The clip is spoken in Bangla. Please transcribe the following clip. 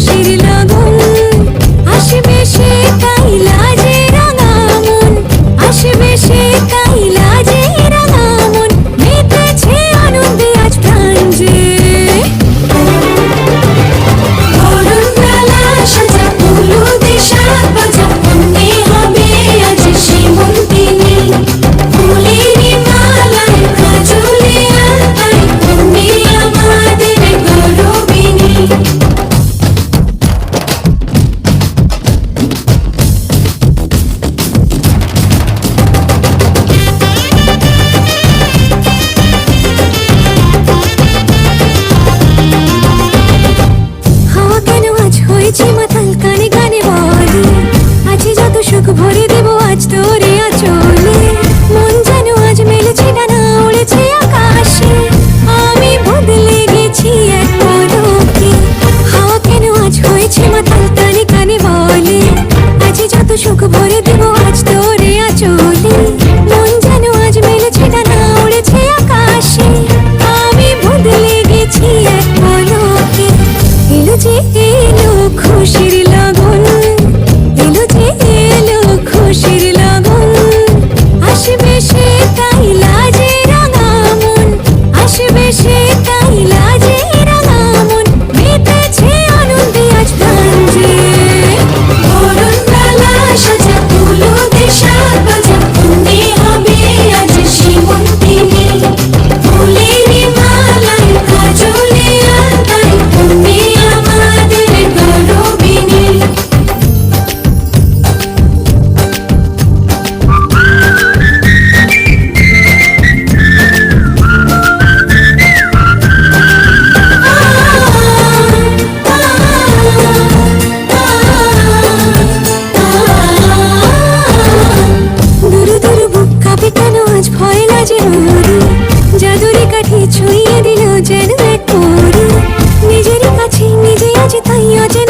খুশির লগন আসবে সে কাইলা যে রাঙা মন আসবে সে কাইলা যে রাঙা মন মেতেছে আনন্দে আজ প্রাণ যে বরণডালা সাজা হলুদে সাত বাজা মনে হবে আজ শ্রীমন্তিনী ফুলেরি মালায় কাজলে আলতায় তুমি আমাদের গৌরবিনী হাওয়া কেন আজ হয়েছে মাতাল কানে কানে বলে আছে যত সুখ ভরে দেব আজ তোরে আঁচলে মন যেন আজ মেলেছে ডানা উড়েছে আকাশে আমি বদলে গেছি এক পলকে হাওয়া কেন আজ হয়েছে মাতাল কানে কানে বলে আছে যত সুখ ভরে দেব আজ তোরে আঁচলে মন যেন আজ মেলেছে ডানা উড়েছে আকাশে আমি বদলে গেছি এক পলকে এলো যে এলো খুশির লগন এলো যে এলো খুশির লগন আসবে সে কাইলা যে রাঙা মন আসবে সে কাইলা যে রাঙা মন মেতেছে আনন্দে আজ প্রাণ যে বরণডালা সাজা হলুদে সাত বাজা মনে হবে আজ শ্রীমন্তিনী ফুলেরি মালায় কাজলে আলতায় তুমি আমাদের গৌরবিনী দুরু দুরু বুক কাঁপে কেন আজ ভয় লাজে রোরে জাদুরি কাঠি ছুঁয়ে দিল যেন এক পরে নিজেরই কাছে নিজে আজ তাই অচেনা